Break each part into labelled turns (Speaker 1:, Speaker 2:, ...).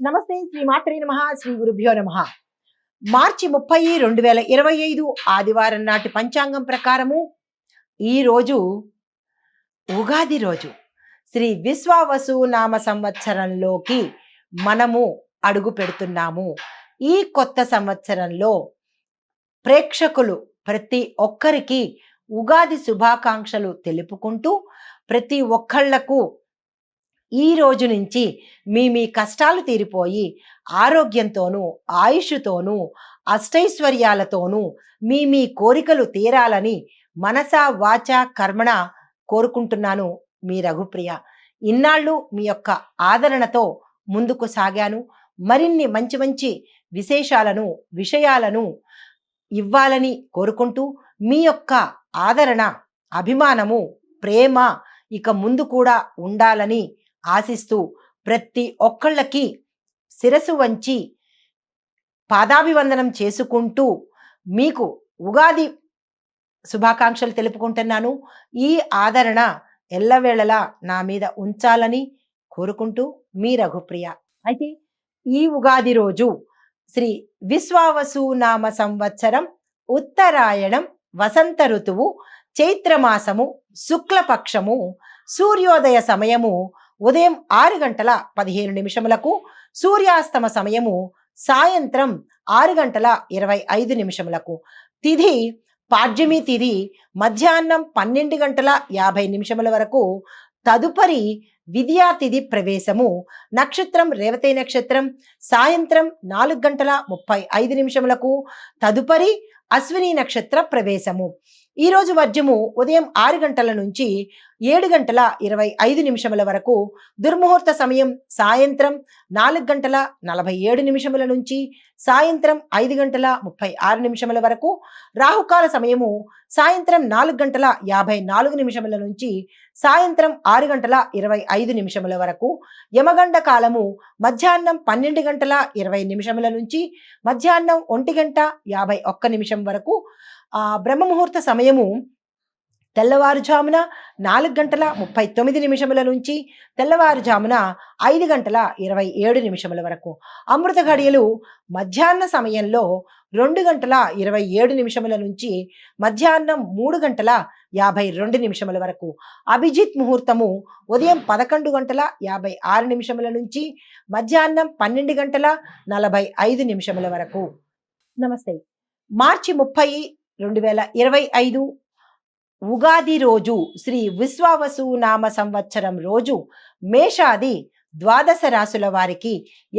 Speaker 1: నమస్తే శ్రీ మాత్రే నమః శ్రీ గురుభ్యో నమః. మార్చి 30, 2025 ఆదివారం నాటి పంచాంగం ప్రకారము ఈ రోజు ఉగాది రోజు శ్రీ విశ్వావసు నామ సంవత్సరంలోకి మనము అడుగు పెడుతున్నాము. ఈ కొత్త సంవత్సరంలో ప్రేక్షకులు ప్రతి ఒక్కరికి ఉగాది శుభాకాంక్షలు తెలుపుకుంటూ ప్రతి ఒక్కళ్లకు ఈ రోజు నుంచి మీ కష్టాలు తీరిపోయి ఆరోగ్యంతోనూ ఆయుష్తోనూ అష్టైశ్వర్యాలతోనూ మీ కోరికలు తీరాలని మనసా వాచ కర్మణ కోరుకుంటున్నాను. మీ రఘుప్రియ. ఇన్నాళ్ళు మీ యొక్క ఆదరణతో ముందుకు సాగాను. మరిన్ని మంచి మంచి విషయాలను ఇవ్వాలని కోరుకుంటూ మీ యొక్క ఆదరణ, అభిమానము, ప్రేమ ఇక ముందు కూడా ఉండాలని ఆశిస్తూ ప్రతి ఒక్కళ్ళకి శిరసు వంచి పాదాభివందనం చేసుకుంటూ మీకు ఉగాది శుభాకాంక్షలు తెలుపుకుంటున్నాను. ఈ ఆదరణ ఎల్లవేళలా నా మీద ఉంచాలని కోరుకుంటూ మీ రఘుప్రియ. అయితే ఈ ఉగాది రోజు శ్రీ విశ్వావసు నామ సంవత్సరం ఉత్తరాయణం వసంత ఋతువు చైత్రమాసము శుక్లపక్షము సూర్యోదయ సమయము ఉదయం 6:15 సూర్యాస్తమ సమయము సాయంత్రం 6:25 తిథి పాడ్యమి తిథి మధ్యాహ్నం 12:50 వరకు. తదుపరి విద్యా తిథి ప్రవేశము నక్షత్రం రేవతి నక్షత్రం సాయంత్రం 4:35 తదుపరి అశ్విని నక్షత్ర ప్రవేశము. ఈరోజు వర్జము ఉదయం 6 గంటల నుంచి 7:25 వరకు. దుర్ముహూర్త సమయం సాయంత్రం 4:47 నుంచి సాయంత్రం 5:36 వరకు. రాహుకాల సమయము సాయంత్రం 4:54 నుంచి సాయంత్రం 6:25 వరకు. యమగండ కాలము మధ్యాహ్నం 12:20 నుంచి మధ్యాహ్నం 1:51 వరకు. బ్రహ్మముహూర్త సమయము తెల్లవారుజామున 4:39 నుంచి తెల్లవారుజామున 5:27 వరకు. అమృత ఘడియలు మధ్యాహ్న సమయంలో 2:27 నుంచి మధ్యాహ్నం 3:52 వరకు. అభిజిత్ ముహూర్తము ఉదయం 11:56 నుంచి మధ్యాహ్నం 12:45 వరకు. నమస్తే. మార్చి 30, 2025 ఉగాది రోజు శ్రీ విశ్వావసు నామ సంవత్సరం రోజు మేషాది ద్వాదశ రాశుల వారికి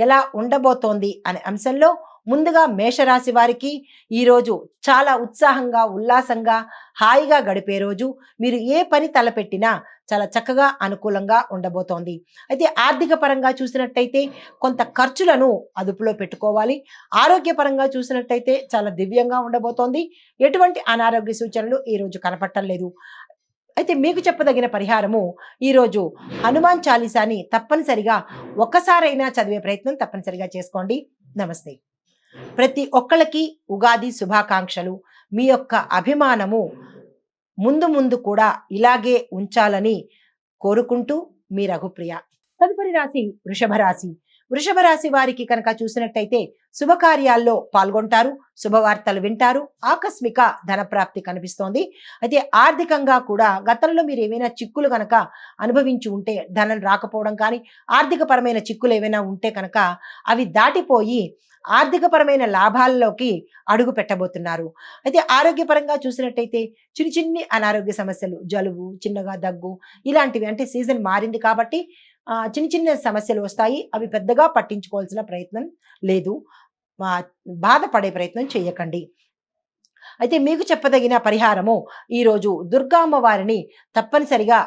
Speaker 1: ఎలా ఉండబోతోంది అనే అంశంలో ముందుగా మేషరాశి వారికి ఈరోజు చాలా ఉత్సాహంగా ఉల్లాసంగా హాయిగా గడిపే రోజు. మీరు ఏ పని తలపెట్టినా చాలా చక్కగా అనుకూలంగా ఉండబోతోంది. అయితే ఆర్థిక పరంగా చూసినట్టయితే కొంత ఖర్చులను అదుపులో పెట్టుకోవాలి. ఆరోగ్యపరంగా చూసినట్టయితే చాలా దివ్యంగా ఉండబోతోంది. ఎటువంటి అనారోగ్య సూచనలు ఈరోజు కనపట్టలేదు. అయితే మీకు చెప్పదగిన పరిహారము ఈరోజు హనుమాన్ చాలీసాని తప్పనిసరిగా ఒక్కసారైనా చదివే ప్రయత్నం తప్పనిసరిగా చేసుకోండి. నమస్తే. ప్రతి ఒక్కళ్ళకి ఉగాది శుభాకాంక్షలు. మీ యొక్క అభిమానము ముందు కూడా ఇలాగే ఉంచాలని కోరుకుంటూ మీ రఘుప్రియ. తదుపరి రాశి వృషభ రాశి. వృషభ రాశి వారికి కనుక చూసినట్టయితే శుభకార్యాల్లో పాల్గొంటారు, శుభవార్తలు వింటారు, ఆకస్మిక ధనప్రాప్తి కనిపిస్తోంది. అయితే ఆర్థికంగా కూడా గతంలో మీరు ఏమైనా చిక్కులు కనుక అనుభవించి ఉంటే ధనం రాకపోవడం కానీ ఆర్థిక పరమైన చిక్కులు ఏమైనా ఉంటే కనుక అవి దాటిపోయి ఆర్థికపరమైన లాభాల్లోకి అడుగు పెట్టబోతున్నారు. అయితే ఆరోగ్యపరంగా చూసినట్టయితే చిన్ని అనారోగ్య సమస్యలు, జలుబు, చిన్నగా దగ్గు ఇలాంటివి, అంటే సీజన్ మారింది కాబట్టి చిన్న సమస్యలు వస్తాయి. అవి పెద్దగా పట్టించుకోవాల్సిన ప్రయత్నం లేదు. బాధపడే ప్రయత్నం చేయకండి. అయితే మీకు చెప్పదగిన పరిహారము ఈరోజు దుర్గా అమ్మవారిని తప్పనిసరిగా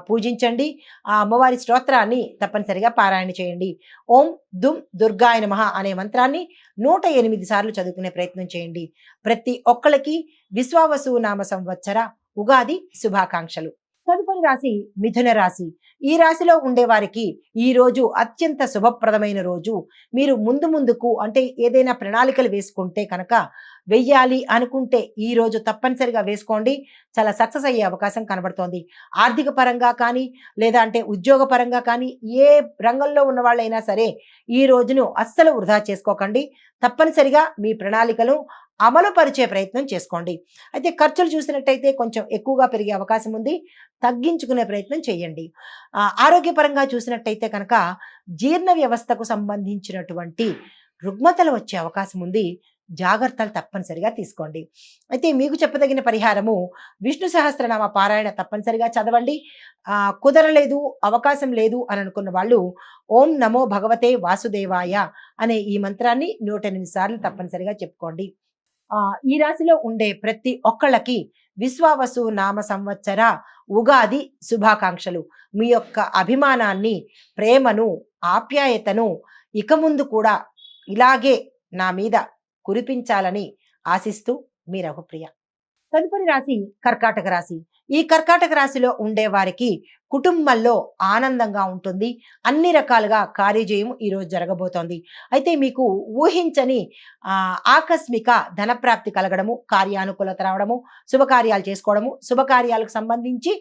Speaker 1: పూజించండి. ఆ అమ్మవారి స్తోత్రాన్ని తప్పనిసరిగా పారాయణ చేయండి. ఓం దుమ్ దుర్గాయ నమః అనే మంత్రాన్ని 108 సార్లు చదువుకునే ప్రయత్నం చేయండి. ప్రతి ఒక్కళ్ళకి విశ్వావసు నామ సంవత్సర ఉగాది శుభాకాంక్షలు. తదుపరి రాశి మిథున రాశి. ఈ రాశిలో ఉండేవారికి ఈ రోజు అత్యంత శుభప్రదమైన రోజు. మీరు ముందుకు అంటే ఏదైనా ప్రణాళికలు వేసుకుంటే కనుక వెయ్యాలి అనుకుంటే ఈ రోజు తప్పనిసరిగా వేసుకోండి. చాలా సక్సెస్ అయ్యే అవకాశం కనబడుతోంది. ఆర్థిక పరంగా కానీ, లేదా అంటే ఉద్యోగ పరంగా కానీ, ఏ రంగంలో ఉన్న వాళ్ళైనా సరే ఈ రోజును అస్సలు వృధా చేసుకోకండి. తప్పనిసరిగా మీ ప్రణాళికలు అమలు పరిచే ప్రయత్నం చేసుకోండి. అయితే ఖర్చులు చూసినట్టయితే కొంచెం ఎక్కువగా పెరిగే అవకాశం ఉంది. తగ్గించుకునే ప్రయత్నం చేయండి. ఆరోగ్యపరంగా చూసినట్టయితే కనుక జీర్ణ వ్యవస్థకు సంబంధించినటువంటి రుగ్మతలు వచ్చే అవకాశం ఉంది. జాగ్రత్తలు తప్పనిసరిగా తీసుకోండి. అయితే మీకు చెప్పదగిన పరిహారము విష్ణు సహస్రనామ పారాయణ తప్పనిసరిగా చదవండి. కుదరలేదు, అవకాశం లేదు అని అనుకున్న వాళ్ళు ఓం నమో భగవతే వాసుదేవాయ అనే ఈ మంత్రాన్ని 108 సార్లు తప్పనిసరిగా చెప్పుకోండి. ఈ రాశిలో ఉండే ప్రతి ఒక్కళ్ళకి విశ్వావసు నామ సంవత్సర ఉగాది శుభాకాంక్షలు. మీ యొక్క అభిమానాన్ని, ప్రేమను, ఆప్యాయతను ఇక ముందు కూడా ఇలాగే నా మీద కురిపించాలని ఆశిస్తూ మీ రఘుప్రియ. తదుపరి రాశి కర్కాటక రాశి. ఈ కర్కాటక రాశిలో ఉండే వారికి కుటుంబంలో ఆనందంగా ఉంటుంది. అన్ని రకాలుగా కార్యజయం ఈరోజు జరగబోతోంది. అయితే మీకు ఊహించని ఆకస్మిక ధనప్రాప్తి కలగడము, కార్యానుకూలత రావడము, శుభకార్యాలు చేసుకోవడము, శుభకార్యాలకు సంబంధించి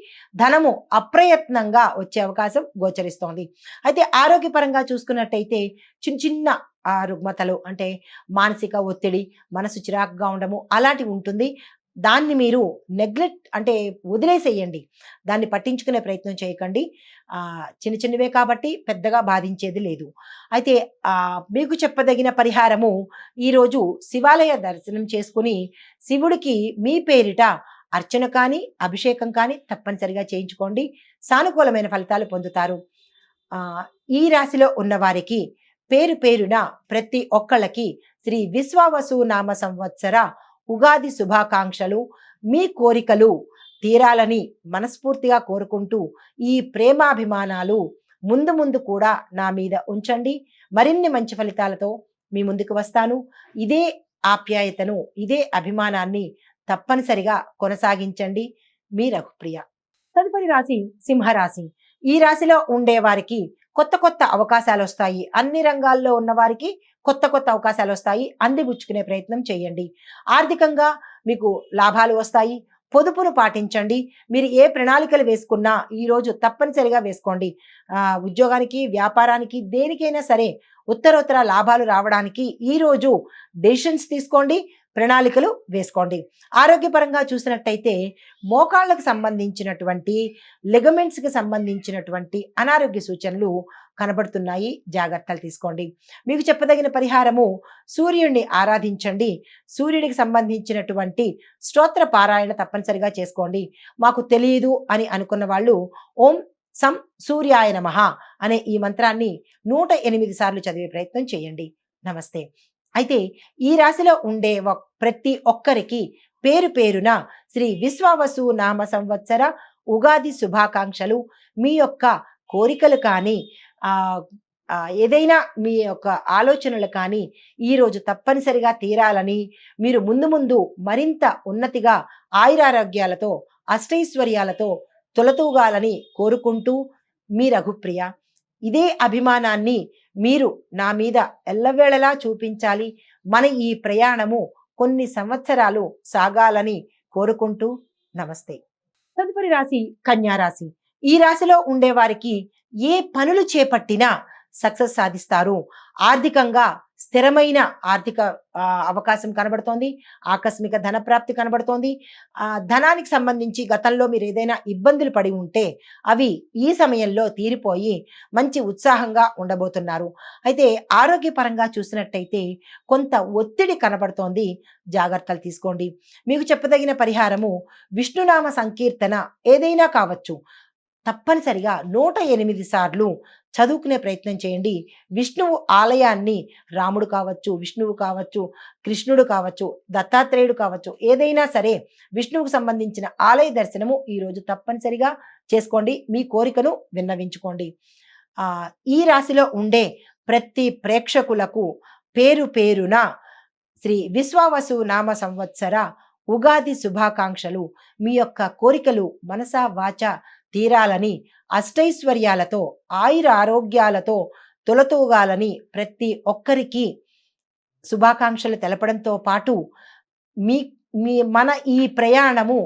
Speaker 1: ధనము అప్రయత్నంగా వచ్చే అవకాశం గోచరిస్తోంది. అయితే ఆరోగ్యపరంగా చూసుకున్నట్టయితే చిన్న చిన్న రుగ్మతలు అంటే మానసిక ఒత్తిడి, మనసు చిరాకుగా ఉండము అలాంటివి ఉంటుంది. దాన్ని మీరు నెగ్లెక్ట్ అంటే వదిలేసేయండి. దాన్ని పట్టించుకునే ప్రయత్నం చేయకండి. చిన్న చిన్నవే కాబట్టి పెద్దగా బాధించేది లేదు. అయితే మీకు చెప్పదగిన పరిహారము ఈరోజు శివాలయ దర్శనం చేసుకుని శివుడికి మీ పేరిట అర్చన కానీ, అభిషేకం కానీ తప్పనిసరిగా చేయించుకోండి. సానుకూలమైన ఫలితాలు పొందుతారు. ఈ రాశిలో ఉన్నవారికి పేరు పేరున ప్రతి ఒక్కళ్ళకి శ్రీ విశ్వావసు నామ సంవత్సర ఉగాది శుభాకాంక్షలు. మీ కోరికలు తీరాలని మనస్ఫూర్తిగా కోరుకుంటూ ఈ ప్రేమాభిమానాలు ముందు ముందు కూడా నా మీద ఉంచండి. మరిన్ని మంచి ఫలితాలతో మీ ముందుకు వస్తాను. ఇదే ఆప్యాయతను, ఇదే అభిమానాన్ని తప్పనిసరిగా కొనసాగించండి. మీ రఘుప్రియ. తదుపరి రాశి సింహరాశి. ఈ రాశిలో ఉండే వారికి కొత్త కొత్త అవకాశాలు వస్తాయి. అన్ని రంగాల్లో ఉన్న వారికి కొత్త కొత్త అవకాశాలు వస్తాయి. అందిపుచ్చుకునే ప్రయత్నం చేయండి. ఆర్థికంగా మీకు లాభాలు వస్తాయి. పొదుపును పాటించండి. మీరు ఏ ప్రణాళికలు వేసుకున్నా ఈరోజు తప్పనిసరిగా వేసుకోండి. ఉద్యోగానికి, వ్యాపారానికి, దేనికైనా సరే ఉత్తరోత్తర లాభాలు రావడానికి ఈరోజు డెసిషన్స్ తీసుకోండి, ప్రణాళికలు వేసుకోండి. ఆరోగ్యపరంగా చూసినట్టయితే మోకాళ్ళకు సంబంధించినటువంటి, లిగమెంట్స్కి సంబంధించినటువంటి అనారోగ్య సూచనలు కనబడుతున్నాయి. జాగ్రత్తలు తీసుకోండి. మీకు చెప్పదగిన పరిహారము సూర్యుడిని ఆరాధించండి. సూర్యుడికి సంబంధించినటువంటి స్తోత్ర పారాయణ తప్పనిసరిగా చేసుకోండి. మాకు తెలియదు అని అనుకున్న వాళ్ళు ఓం సం సూర్యాయ నమః అనే ఈ మంత్రాన్ని 108 సార్లు చదివే ప్రయత్నం చేయండి. నమస్తే. అయితే ఈ రాశిలో ఉండే ప్రతి ఒక్కరికి పేరు పేరున శ్రీ విశ్వావసు నామ సంవత్సర ఉగాది శుభాకాంక్షలు. మీ యొక్క కోరికలు కానీ ఏదైనా మీ యొక్క ఆలోచనలు కానీ ఈరోజు తప్పనిసరిగా తీరాలని, మీరు ముందు ముందు మరింత ఉన్నతిగా ఆయురారోగ్యాలతో, అష్టైశ్వర్యాలతో తొలతూగాలని కోరుకుంటూ మీ రఘుప్రియ. ఇదే అభిమానాన్ని మీరు నా మీద ఎల్లవేళలా చూపించాలి. మన ఈ ప్రయాణము కొన్ని సంవత్సరాలు సాగాలని కోరుకుంటూ నమస్తే. తదుపరి రాశి కన్యా రాశి. ఈ రాశిలో ఉండేవారికి ఏ పనులు చేపట్టినా సక్సెస్ సాధిస్తారు. ఆర్థికంగా స్థిరమైన ఆర్థిక అవకాశం కనబడుతోంది. ఆకస్మిక ధన ప్రాప్తి కనబడుతోంది. ధనానికి సంబంధించి గతంలో మీరు ఏదైనా ఇబ్బందులు పడి ఉంటే అవి ఈ సమయంలో తీరిపోయి మంచి ఉత్సాహంగా ఉండబోతున్నారు. అయితే ఆరోగ్యపరంగా చూసినట్టయితే కొంత ఒత్తిడి కనబడుతోంది. జాగ్రత్తలు తీసుకోండి. మీకు చెప్పదగిన పరిహారము విష్ణునామ సంకీర్తన ఏదైనా కావచ్చు. తప్పనిసరిగా 108 సార్లు చదువుకునే ప్రయత్నం చేయండి. విష్ణువు ఆలయాన్ని, రాముడు కావచ్చు, విష్ణువు కావచ్చు, కృష్ణుడు కావచ్చు, దత్తాత్రేయుడు కావచ్చు, ఏదైనా సరే విష్ణువుకు సంబంధించిన ఆలయ దర్శనము ఈరోజు తప్పనిసరిగా చేసుకోండి. మీ కోరికను విన్నవించుకోండి. ఈ రాశిలో ఉండే ప్రతి ప్రేక్షకులకు పేరు పేరున శ్రీ విశ్వావసు నామ సంవత్సర ఉగాది శుభాకాంక్షలు. మీ యొక్క కోరికలు మనసా వాచ తీరాలని, అష్టైశ్వర్యాలతో, ఆయుర ఆరోగ్యాలతో తొలతూగాలని ప్రతి ఒక్కరికి శుభాకాంక్షలు తెలపడంతో పాటు మీ మీ మన ఈ ప్రయాణము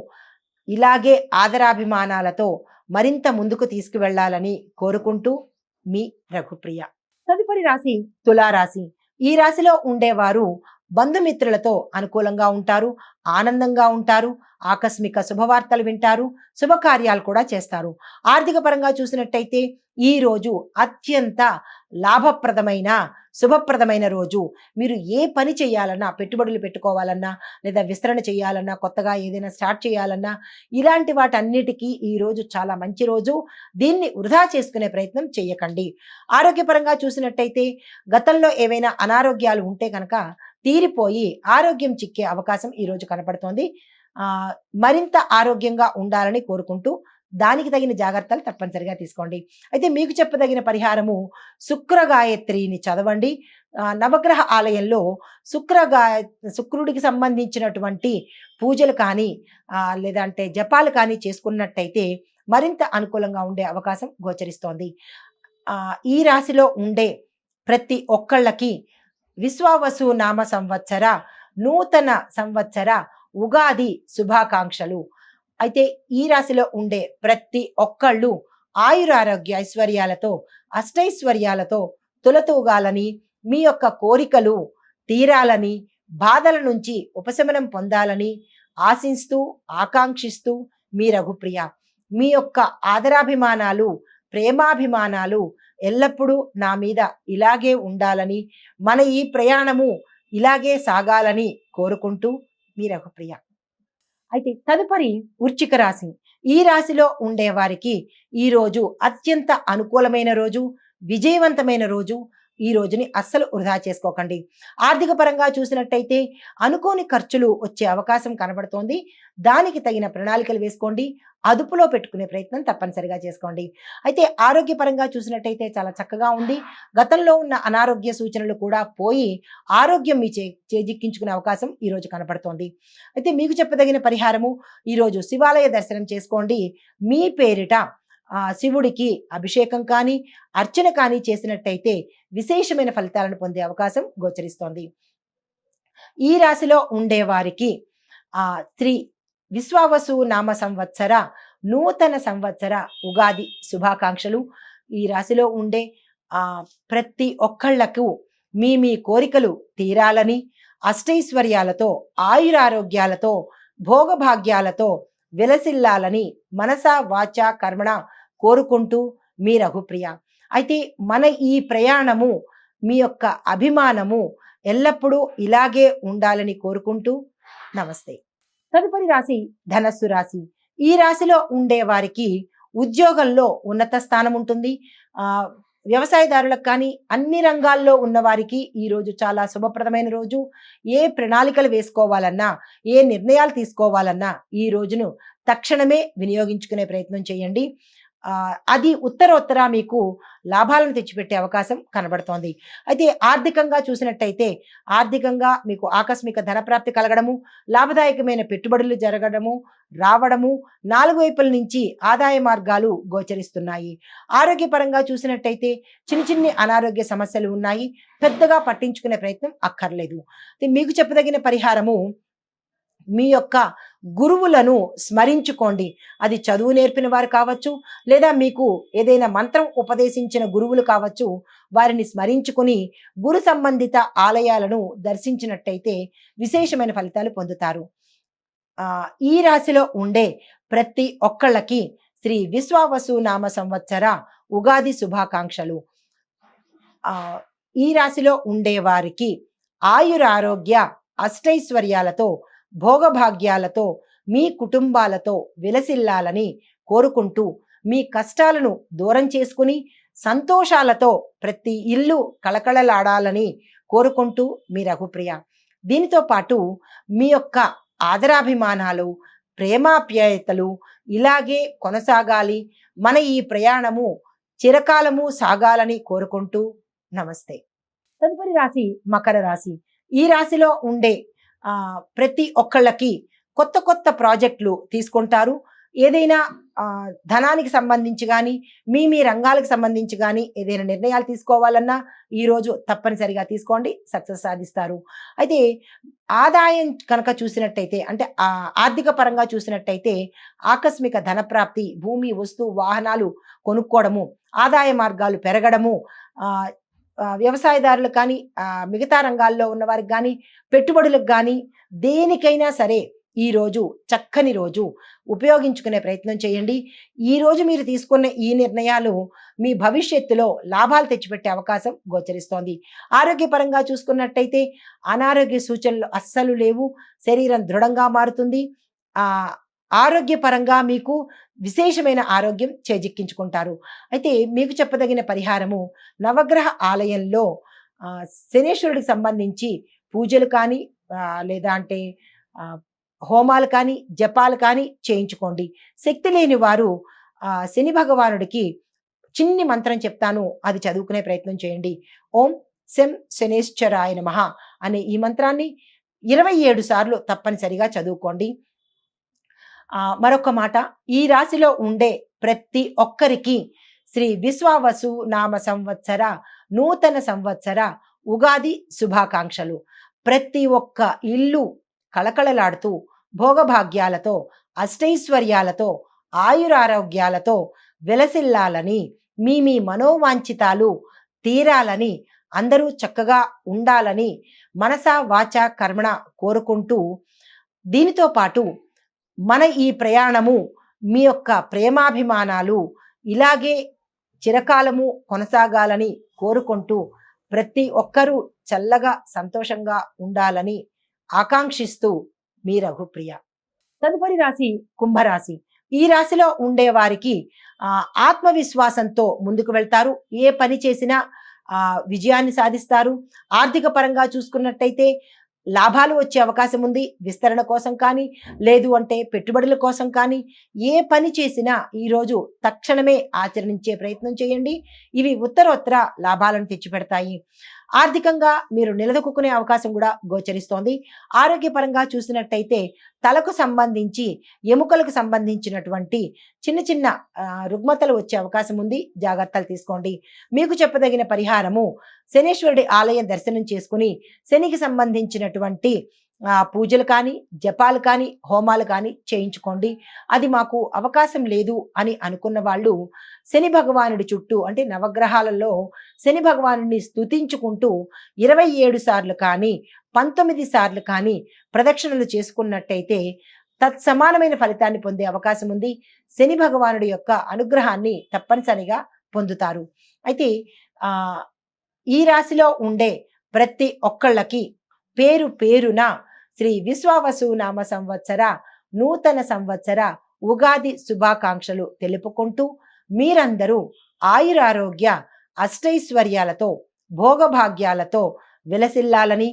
Speaker 1: ఇలాగే ఆదరాభిమానాలతో మరింత ముందుకు తీసుకువెళ్ళాలని కోరుకుంటూ మీ రఘుప్రియ. తదుపరి రాశి తులారాశి. ఈ రాశిలో ఉండేవారు బంధుమిత్రులతో అనుకూలంగా ఉంటారు, ఆనందంగా ఉంటారు, ఆకస్మిక శుభవార్తలు వింటారు, శుభకార్యాలు కూడా చేస్తారు. ఆర్థిక పరంగా చూసినట్టయితే ఈ రోజు అత్యంత లాభప్రదమైన శుభప్రదమైన రోజు. మీరు ఏ పని చేయాలన్నా, పెట్టుబడులు పెట్టుకోవాలన్నా, లేదా విస్తరణ చేయాలన్నా, కొత్తగా ఏదైనా స్టార్ట్ చేయాలన్నా, ఇలాంటి వాటన్నిటికీ ఈ రోజు చాలా మంచి రోజు. దీన్ని వృధా చేసుకునే ప్రయత్నం చేయకండి. ఆరోగ్యపరంగా చూసినట్టయితే గతంలో ఏవైనా అనారోగ్యాలు ఉంటే కనుక తీరిపోయి ఆరోగ్యం చిక్కే అవకాశం ఈ రోజు కనపడుతోంది. మరింత ఆరోగ్యంగా ఉండాలని కోరుకుంటూ దానికి తగిన జాగ్రత్తలు తప్పనిసరిగా తీసుకోండి. అయితే మీకు చెప్పదగిన పరిహారము శుక్ర గాయత్రిని చదవండి. నవగ్రహ ఆలయంలో శుక్రుడికి సంబంధించినటువంటి పూజలు కానీ లేదంటే జపాలు కానీ చేసుకున్నట్టయితే మరింత అనుకూలంగా ఉండే అవకాశం గోచరిస్తోంది. ఈ రాశిలో ఉండే ప్రతి ఒక్కళ్ళకి విశ్వావసు నామ సంవత్సర నూతన సంవత్సర ఉగాది శుభాకాంక్షలు. అయితే ఈ రాశిలో ఉండే ప్రతి ఒక్కళ్ళు ఆయురారోగ్య ఐశ్వర్యాలతో అష్టైశ్వర్యాలతో తులతూగాలని, మీ యొక్క కోరికలు తీరాలని, బాధల నుంచి ఉపశమనం పొందాలని ఆశిస్తూ ఆకాంక్షిస్తూ మీ రఘుప్రియ. మీ యొక్క ఆదరాభిమానాలు, ప్రేమాభిమానాలు ఎల్లప్పుడూ నా మీద ఇలాగే ఉండాలని, మన ఈ ప్రయాణము ఇలాగే సాగాలని కోరుకుంటూ మీ రఘుప్రియ. అయితే తదుపరి వృశ్చిక రాశి. ఈ రాశిలో ఉండేవారికి ఈ రోజు అత్యంత అనుకూలమైన రోజు, విజయవంతమైన రోజు. ఈ రోజుని అస్సలు వృధా చేసుకోకండి. ఆర్థిక పరంగా చూసినట్టయితే అనుకోని ఖర్చులు వచ్చే అవకాశం కనబడుతోంది. దానికి తగిన ప్రణాళికలు వేసుకోండి. అదుపులో పెట్టుకునే ప్రయత్నం తప్పనిసరిగా చేసుకోండి. అయితే ఆరోగ్యపరంగా చూసినట్టయితే చాలా చక్కగా ఉంది. గతంలో ఉన్న అనారోగ్య సూచనలు కూడా పోయి ఆరోగ్యం మీ చేజిక్కించుకునే అవకాశం ఈరోజు కనపడుతోంది. అయితే మీకు చెప్పదగిన పరిహారము ఈరోజు శివాలయ దర్శనం చేసుకోండి. మీ పేరిట శివుడికి అభిషేకం కానీ అర్చన కానీ చేసినట్టయితే విశేషమైన ఫలితాలను పొందే అవకాశం గోచరిస్తోంది. ఈ రాశిలో ఉండేవారికి శ్రీ విశ్వావసు నామ సంవత్సర నూతన సంవత్సర ఉగాది శుభాకాంక్షలు. ఈ రాశిలో ఉండే ప్రతి ఒక్కళ్లకు మీ కోరికలు తీరాలని, అష్టైశ్వర్యాలతో ఆయురారోగ్యాలతో భోగభాగ్యాలతో విలసిల్లాలని మనస వాచ కర్మణ కోరుకుంటూ మీ రఘుప్రియ. అయితే మన ఈ ప్రయాణము, మీ యొక్క అభిమానము ఎల్లప్పుడూ ఇలాగే ఉండాలని కోరుకుంటూ నమస్తే. తదుపరి రాశి ధనస్సు రాశి. ఈ రాశిలో ఉండే వారికి ఉద్యోగంలో ఉన్నత స్థానం ఉంటుంది. వ్యవసాయదారులకు కానీ అన్ని రంగాల్లో ఉన్న వారికి ఈ రోజు చాలా శుభప్రదమైన రోజు. ఏ ప్రణాళికలు వేసుకోవాలన్నా, ఏ నిర్ణయాలు తీసుకోవాలన్నా ఈ రోజును తక్షణమే వినియోగించుకునే ప్రయత్నం చేయండి. అది ఉత్తరోత్తర మీకు లాభాలను తెచ్చిపెట్టే అవకాశం కనబడుతోంది. అయితే ఆర్థికంగా చూసినట్టయితే ఆర్థికంగా మీకు ఆకస్మిక ధనప్రాప్తి కలగడము, లాభదాయకమైన పెట్టుబడులు జరగడము, రావడము, 4 వైపుల నుంచి ఆదాయ మార్గాలు గోచరిస్తున్నాయి. ఆరోగ్యపరంగా చూసినట్టయితే చిన్ని అనారోగ్య సమస్యలు ఉన్నాయి. పెద్దగా పట్టించుకునే ప్రయత్నం అక్కర్లేదు. మీకు చెప్పదగిన పరిహారము మీ యొక్క గురువులను స్మరించుకోండి. అది చదువు నేర్పిన వారు కావచ్చు, లేదా మీకు ఏదైనా మంత్రం ఉపదేశించిన గురువులు కావచ్చు. వారిని స్మరించుకుని గురు సంబంధిత ఆలయాలను దర్శించినట్టయితే విశేషమైన ఫలితాలు పొందుతారు. ఈ రాశిలో ఉండే ప్రతి ఒక్కళ్ళకి శ్రీ విశ్వావసు నామ సంవత్సర ఉగాది శుభాకాంక్షలు. ఈ రాశిలో ఉండే వారికి ఆయురారోగ్య అష్టైశ్వర్యాలతో భోగభాగ్యాలతో మీ కుటుంబాలతో విలసిల్లాలని కోరుకుంటూ మీ కష్టాలను దూరం చేసుకుని సంతోషాలతో ప్రతి ఇల్లు కళకళలాడాలని కోరుకుంటూ మీ రఘుప్రియ. దీనితో పాటు మీ యొక్క ఆదరాభిమానాలు, ప్రేమాప్యాయతలు ఇలాగే కొనసాగాలి. మన ఈ ప్రయాణము చిరకాలము సాగాలని కోరుకుంటూ నమస్తే. తదుపరి రాశి మకర రాశి. ఈ రాశిలో ఉండే ప్రతి ఒక్కళ్ళకి కొత్త కొత్త ప్రాజెక్టులు తీసుకుంటారు. ఏదైనా ధనానికి సంబంధించి గానీ, మీ రంగాలకు సంబంధించి గానీ ఏదైనా నిర్ణయాలు తీసుకోవాలన్నా ఈరోజు తప్పనిసరిగా తీసుకోండి. సక్సెస్ సాధిస్తారు. అయితే ఆదాయం కనుక చూసినట్టయితే అంటే ఆర్థిక పరంగా చూసినట్టయితే ఆకస్మిక ధనప్రాప్తి, భూమి, వస్తువు, వాహనాలు కొనుక్కోవడము, ఆదాయ మార్గాలు పెరగడము, ఆహ్, వ్యవసాయదారులకు కానీ, మిగతా రంగాల్లో ఉన్నవారికి గానీ, పెట్టుబడులకు గానీ, దేనికైనా సరే ఈరోజు చక్కని రోజు. ఉపయోగించుకునే ప్రయత్నం చేయండి. ఈరోజు మీరు తీసుకున్న ఈ నిర్ణయాలు మీ భవిష్యత్తులో లాభాలు తెచ్చిపెట్టే అవకాశం గోచరిస్తోంది. ఆరోగ్యపరంగా చూసుకున్నట్టయితే అనారోగ్య సూచనలు అస్సలు లేవు. శరీరం దృఢంగా మారుతుంది. ఆరోగ్యపరంగా మీకు విశేషమైన ఆరోగ్యం చేజిక్కించుకుంటారు. అయితే మీకు చెప్పదగిన పరిహారము, నవగ్రహ ఆలయంలో శనేశ్వరుడికి సంబంధించి పూజలు కానీ, లేదా అంటే హోమాలు కానీ, జపాలు కానీ చేయించుకోండి. శక్తి లేని వారు శని భగవానుడికి చిన్ని మంత్రం చెప్తాను, అది చదువుకునే ప్రయత్నం చేయండి. ఓం శం శనేశ్వరాయ నమః అనే ఈ మంత్రాన్ని 27 సార్లు తప్పనిసరిగా చదువుకోండి. మరొక మాట, ఈ రాశిలో ఉండే ప్రతి ఒక్కరికి శ్రీ విశ్వావసు నామ సంవత్సర నూతన సంవత్సర ఉగాది శుభాకాంక్షలు. ప్రతి ఒక్క ఇల్లు కళకళలాడుతూ భోగభాగ్యాలతో, అష్టైశ్వర్యాలతో, ఆయురారోగ్యాలతో విలసిల్లాలని, మీ మనోవాంఛితాలు తీరాలని, అందరూ చక్కగా ఉండాలని మనసా వాచా కర్మణ కోరుకుంటూ, దీనితో పాటు మన ఈ ప్రయాణము, మీ యొక్క ప్రేమాభిమానాలు ఇలాగే చిరకాలము కొనసాగాలని కోరుకుంటూ, ప్రతి ఒక్కరూ చల్లగా సంతోషంగా ఉండాలని ఆకాంక్షిస్తూ మీ రఘుప్రియ. తదుపరి రాశి కుంభరాశి. ఈ రాశిలో ఉండే వారికి ఆత్మవిశ్వాసంతో ముందుకు వెళ్తారు. ఏ పని చేసినా విజయాన్ని సాధిస్తారు. ఆర్థిక పరంగా చూసుకున్నట్టయితే లాభాలు వచ్చే అవకాశం ఉంది. విస్తరణ కోసం కానీ, లేదు అంటే పెట్టుబడుల కోసం కానీ, ఏ పని చేసినా ఈరోజు తక్షణమే ఆచరించే ప్రయత్నం చేయండి. ఇవి ఉత్తరోత్తర లాభాలను తెచ్చిపెడతాయి. ఆర్థికంగా మీరు నిలదొక్కునే అవకాశం కూడా గోచరిస్తోంది. ఆరోగ్యపరంగా చూసినట్టయితే తలకు సంబంధించి, ఎముకలకు సంబంధించినటువంటి చిన్న చిన్న రుగ్మతలు వచ్చే అవకాశం ఉంది. జాగ్రత్తలు తీసుకోండి. మీకు చెప్పదగిన పరిహారము, శనేశ్వరుడి ఆలయం దర్శనం చేసుకుని శనికి సంబంధించినటువంటి పూజలు కానీ, జపాలు కానీ, హోమాలు కానీ చేయించుకోండి. అది మాకు అవకాశం లేదు అని అనుకున్న వాళ్ళు శని భగవానుడి చుట్టూ, అంటే నవగ్రహాలలో శని భగవానుడిని స్తుతించుకుంటూ 27 సార్లు కానీ, 19 సార్లు కానీ ప్రదక్షిణలు చేసుకున్నట్టయితే తత్సమానమైన ఫలితాన్ని పొందే అవకాశం ఉంది. శని భగవానుడి యొక్క అనుగ్రహాన్ని తప్పనిసరిగా పొందుతారు. అయితే ఈ రాశిలో ఉండే ప్రతి ఒక్కళ్ళకి పేరు పేరున శ్రీ విశ్వావసు నామ సంవత్సర నూతన సంవత్సర ఉగాది శుభాకాంక్షలు తెలుపుకుంటూ, మీరందరూ ఆయురారోగ్య అష్టైశ్వర్యాలతో, భోగభాగ్యాలతో విలసిల్లాలని,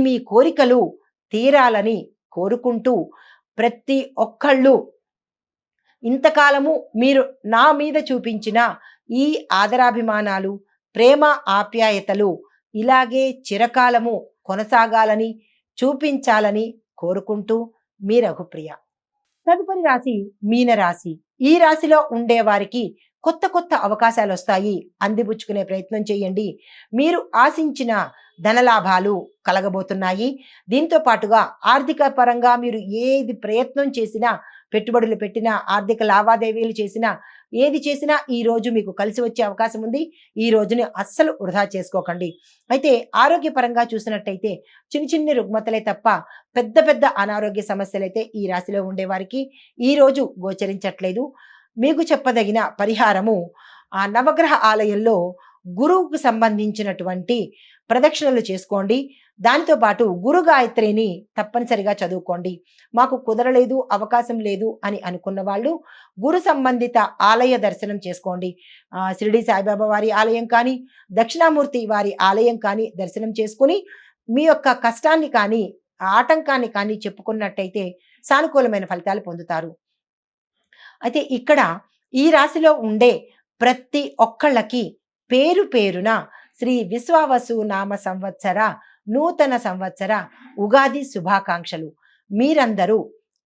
Speaker 1: మీ కోరికలు తీరాలని కోరుకుంటూ, ప్రతి ఒక్కళ్ళు ఇంతకాలము మీరు నా మీద చూపించిన ఈ ఆదరాభిమానాలు, ప్రేమ ఆప్యాయతలు ఇలాగే చిరకాలము కొనసాగాలని, చూపించాలని కోరుకుంటూ మీ రఘుప్రియ. తదుపరి రాశి మీనరాశి. ఈ రాశిలో ఉండే వారికి కొత్త కొత్త అవకాశాలు వస్తాయి. అందిపుచ్చుకునే ప్రయత్నం చేయండి. మీరు ఆశించిన ధనలాభాలు కలగబోతున్నాయి. దీంతో పాటుగా ఆర్థిక పరంగా మీరు ఏది ప్రయత్నం చేసినా, పెట్టుబడులు పెట్టినా, ఆర్థిక లావాదేవీలు చేసినా, ఏది చేసినా ఈ రోజు మీకు కలిసి వచ్చే అవకాశం ఉంది. ఈ రోజుని అస్సలు వృధా చేసుకోకండి. అయితే ఆరోగ్యపరంగా చూసినట్టయితే చిన్ని రుగ్మతలే తప్ప పెద్ద పెద్ద అనారోగ్య సమస్యలైతే ఈ రాశిలో ఉండేవారికి ఈ రోజు గోచరించట్లేదు. మీకు చెప్పదగిన పరిహారము, నవగ్రహ ఆలయంలో గురువుకు సంబంధించినటువంటి ప్రదక్షిణలు చేసుకోండి. దానితో పాటు గురు గాయత్రిని తప్పనిసరిగా చదువుకోండి. మాకు కుదరలేదు, అవకాశం లేదు అని అనుకున్న వాళ్ళు గురు సంబంధిత ఆలయ దర్శనం చేసుకోండి. షిరిడి సాయిబాబా వారి ఆలయం కానీ, దక్షిణామూర్తి వారి ఆలయం కానీ దర్శనం చేసుకుని మీ యొక్క కష్టాన్ని కానీ, ఆటంకాన్ని కానీ చెప్పుకున్నట్టయితే సానుకూలమైన ఫలితాలు పొందుతారు. అయితే ఇక్కడ ఈ రాశిలో ఉండే ప్రతి ఒక్కళ్ళకి పేరు పేరున శ్రీ విశ్వావసు నామ సంవత్సర నూతన సంవత్సర ఉగాది శుభాకాంక్షలు. మీరందరూ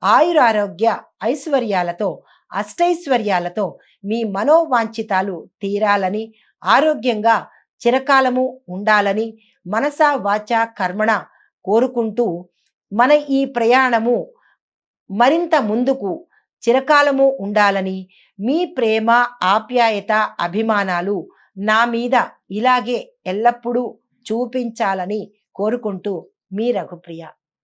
Speaker 1: ఆయురారోగ్య ఐశ్వర్యాలతో, అష్టైశ్వర్యాలతో మీ మనోవాంఛితాలు తీరాలని, ఆరోగ్యంగా చిరకాలము ఉండాలని మనసా వాచా కర్మణ కోరుకుంటూ మన ఈ ప్రయాణము మరింత ముందుకు చిరకాలము ఉండాలని, మీ ప్రేమ, ఆప్యాయత, అభిమానాలు నా మీద ఇలాగే ఎల్లప్పుడూ చూపించాలని కోరుకుంటూ మీ రఘుప్రియ.